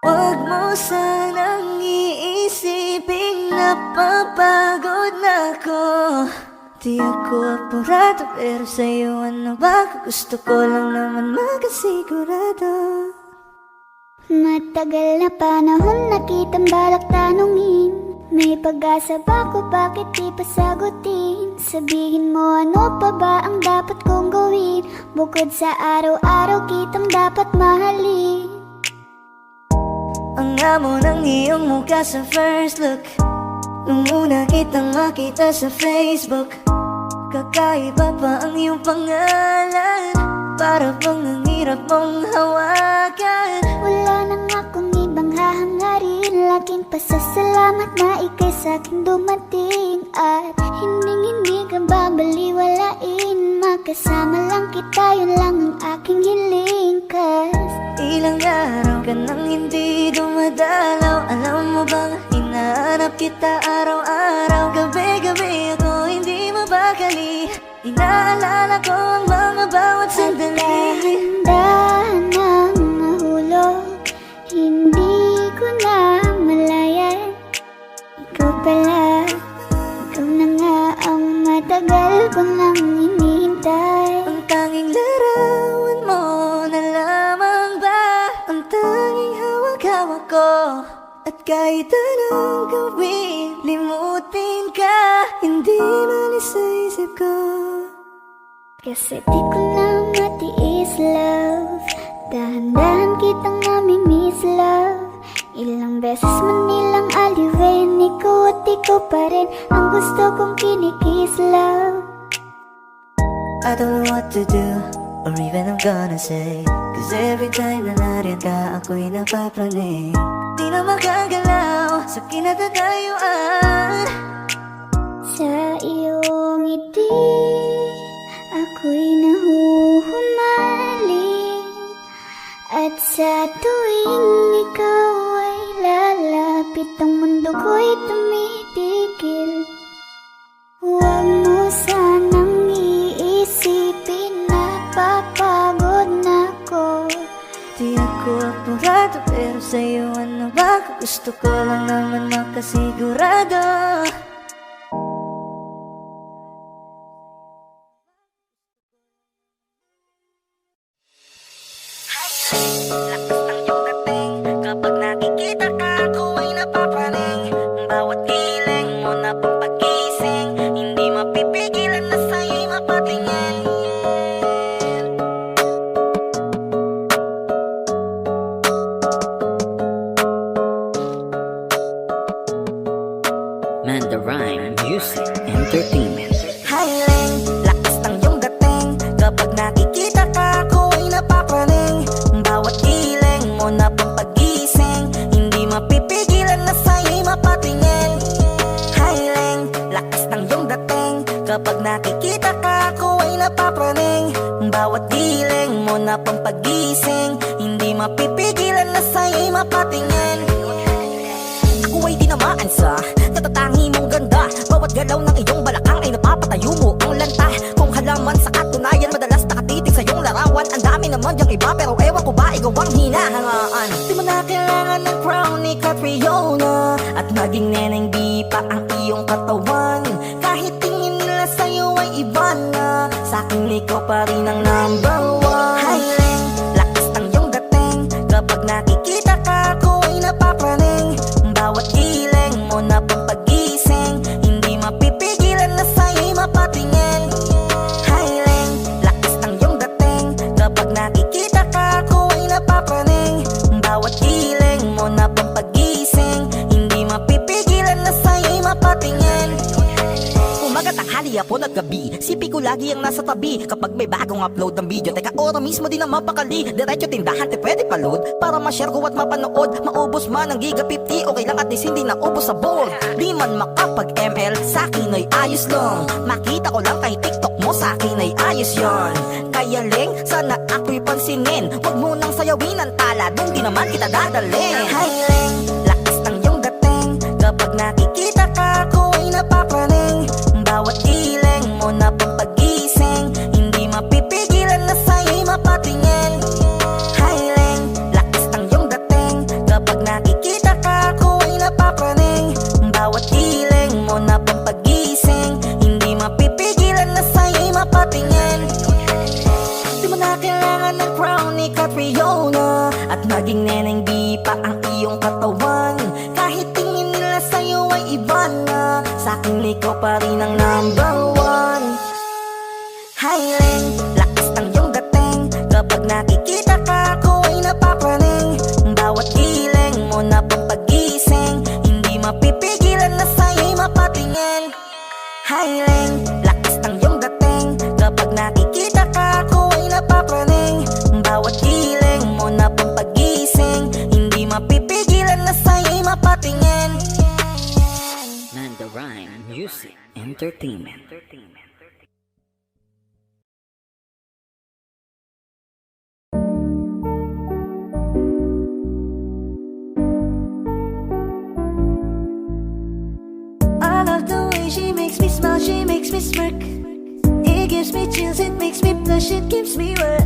Huwag mo sanang iisiping napapagod na ako. Di ako apurado, pero sa'yo ano ba? Gusto ko lang naman makasigurado. Matagal na panahon na kitang balak tanungin. May pag-asa ba ko, bakit di pa sagutin? Sabihin mo ano pa ba ang dapat kong gawin? Bukod sa araw-araw kitang dapat mahalin. Ang amo ng iyong mukha sa first look, nung una kitang makita sa Facebook. Kakaiba pa ang iyong pangalan, para bang ang hirap mong hawakan. Wala nang akong ibang hahangarin, laking pasasalamat na ika'y sa'kin dumating. At hindi ka babaliwalain, makasama lang kita, yun lang ang aking hiling. Cause ilang araw ka nang hindi dumadalaw. Alam mo bang hinahanap kita araw-araw? Gabi-gabi ako hindi mabakali, inaalala ko ang mga bawat sandali. Dahan ng nahulog, hindi ko na malayan. Ikaw pala, ikaw na nga ang matagal ko nang hinihintay. Ang tanging larawan mo na lamang ba ang tanging hawak-hawak ko? At kahit anong gawin, limutin ka, hindi malis sa isip ko. Kasi di ko na matiis, love. Dahan-dahan kitang nami-miss, love. Ilang beses man nilang aliwin, ikaw at ikaw pa rin ang gusto kong kinikiss, love. I don't know what to do, or even I'm gonna say, cause every time na nariyan ka, ako'y napapraning. Di na makagalaw sa kinatatayuan. Sa iyong ngiti, ako'y nahuhumaling. At sa tuwing ikaw ay lalapit, ang mundo ko'y tumitigil. Huwag mo sanang iisipin na papagod na ako. Di ako apurado, pero sa'yo ano ba? Gusto ko lang naman makasigurado. Lakas ng iyong dating, kapag nakikita ka, ako ay napapraning. Bawat giling mo na pampagising, hindi mapipigilan na sa'yo'y mapatingin. Mandarine Music Entertainment. Highling, lakas ng iyong dating, kapag nakikita ka, ako ay napapraning. Bawat giling mo na pampagising, hindi mapipigilan na sa'yo'y mapatingin. Highling, lakas ng iyong dating, kapag nakikita ka, ako ay napapraning. Bawat giling mo na pampagising, hindi mapipigilan na sa'yo'y mapatingin. Ako ay dinamaan sa katatangi mong ganda. Bawat galaw ng iyong balakang ay napapatayo mo ang lanta. Kung halaman sa katunayan, madalas nakatitig sa iyong larawan. Ang dami naman diyang iba, pero ewan ko ba ikaw ang hinahangaan. Di mo na kailangan ng crown ni Catriona, at maging neneng di pa ang iyong katawan. Kahit tingin nila sa'yo ay iba na, sa'kin ikaw pa rin ang number one. Highling, lakas ng iyong dating, kapag nakikita ka, ako ay napapraning. Bawat giling mo na pampagising, hindi mapipigilan na sa'yo'y mapatingin. Highling, lakas ng iyong dating, kapag nakikita ka, ako ay napapraning. Bawat giling mo na pampagising, hindi mapipigilan na sa'yo'y mapatingin. Umaga, tanghali, hapon at gabi, sipi ko lagi ang nasa tabi. Kapag may bagong upload ng video, teka ora mismo din ang mapakali. Diretso tindahan, te pwede pa-load, para ma-share ko at mapanood. Maubos man ang giga 50, okay lang at least hindi na ubos sa board. Di man makapag-ML, sa'kin ay ayos lang. Makita ko lang kay TikTok mo, sa'kin ay ayos yon. Kaya Ling, sana ako'y pansinin, wag mo nang sayawin ang tala, dun di naman kita dadalhin. Highling, lakas ng iyong dating, kapag nakikita ka, ako ay napapraning. Bawat giling mo na pampagising, nakikita ka ako ay napapraning. Bawat giling mo na pang pagising, hindi mapipigilan na sa'yo'y mapatingin. Hiling, lakas ng iyong dating, kapag nakikita ka ako ay napapraning. Bawat giling mo na pang pagising, hindi mapipigilan na sa'yo'y mapatingin. Manda Rhyme Music Entertainment. I love the way she makes me smile, she makes me smirk. It gives me chills, it makes me blush, it gives me wet.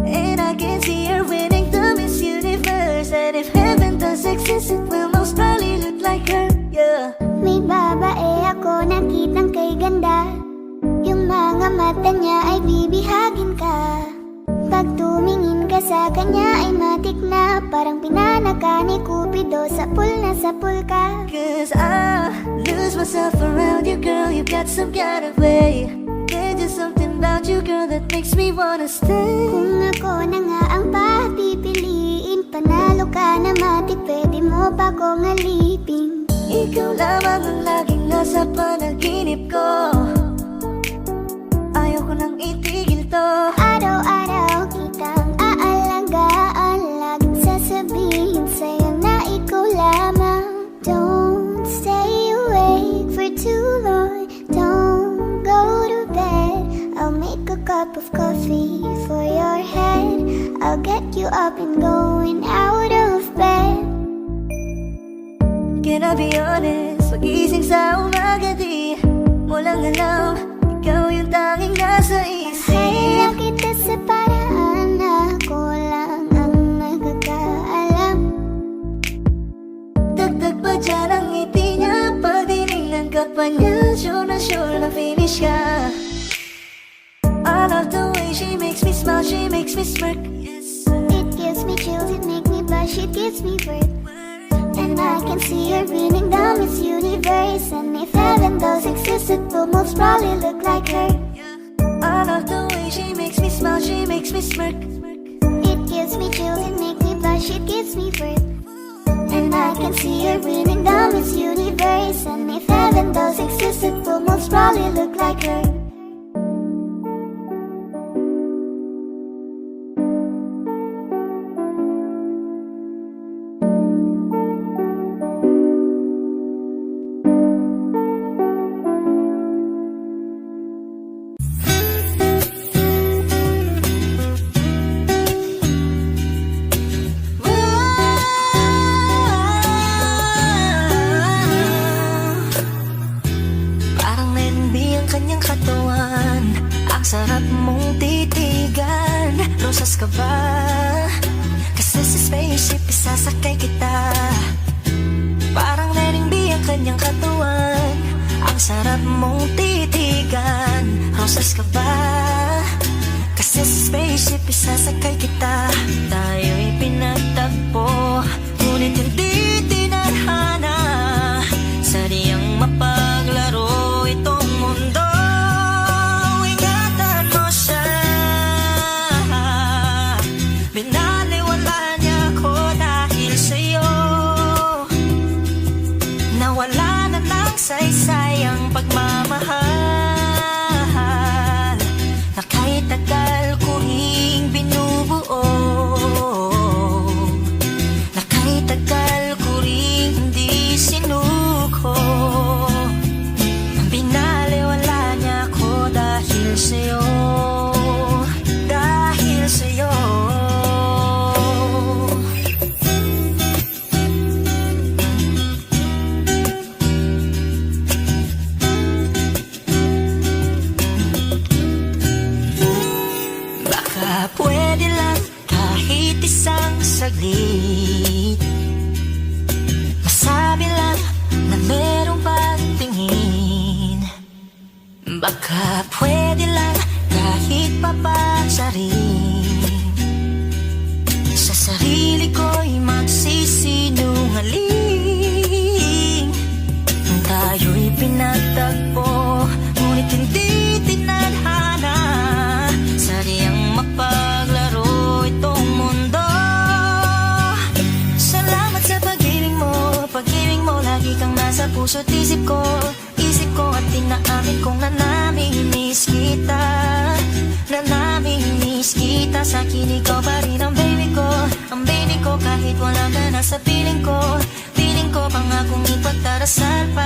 And I can see her winning the Miss Universe. And if heaven does exist, it will most probably look like her, yeah. May babae ako nakitang kay ganda. Yung mga mata niya ay bibihagin ka. Pag tumingin ka sa kanya ay matik na, parang pinanaka ni Cupido, sapul na sapul ka. Cause I lose myself around you, girl, you got some kind of way. There's just something about you, girl, that makes me wanna stay. Kung ako na nga ang papipiliin, panalo ka na matik, pwede mo pa kong alipin. Ikaw lamang ang laging nasa panaginip ko. Ayaw ko nang itigil to. Araw-araw kitang aalagaan, laging sasabihin sa'yo na ikaw lamang. Don't stay awake for too long, don't go to bed. I'll make a cup of coffee for your head, I'll get you up and going out of bed. Can I be honest? Pagising sa umaga di mo lang alam, ikaw yung tanging nasa isip. Mahal kita sa paraan na ako lang ang nagkakaalam. Dagdag pa dyan ang ngiti niya, pag dinignan ka pa niya, sure na finish ka. I love the way she makes me smile, she makes me smirk. It gives me chills, it makes me blush, it gives me worth. And I can see her winning the Miss Universe. And if heaven does exist, it will most probably look like her. I love the way she makes me smile, she makes me smirk. It gives me chills, it makes me blush, it gives me worth. And I can see her winning the Miss Universe. And if heaven does exist, it will most probably look like her. Parang Nenby ang kanyang katawan, ang sarap mong titigan. Rosas ka ba? Kasi sa spaceship isasakay kita. Parang Nenby ang kanyang katawan, ang sarap mong titigan. Rosas ka ba? Kasi sa spaceship isasakay kita. Tayo'y pinagtagpo, ngunit hindi tinadhana. Sadyang mapaglaro itong mundo. Ingatan mo siya. Binaliwala niya ako dahil sa'yo. Nawala na lang saysay ang pagmamahal na kahit tagal ko ring binubuo, na kahit tagal ko ring hindi sinuko. Binaliwala niya ako dahil sa'yo, dahil sa'yo. Baka pwede lang kahit isang saglit, masabi lang na merong pagtingin. Baka pwede lang kahit papansarin, sa sarili ko'y magsisinungaling. Tayo'y pinagtagpo, ngunit hindi tinadhana. Sadyang mapaglaro puso't isip ko at tinaamin kong nanamimiss kita. Nanamimiss kita, sa akin ikaw pa rin ang baby ko. Ang baby ko kahit wala ka na sa piling ko. Piling ko pangakong ipagdarasal pa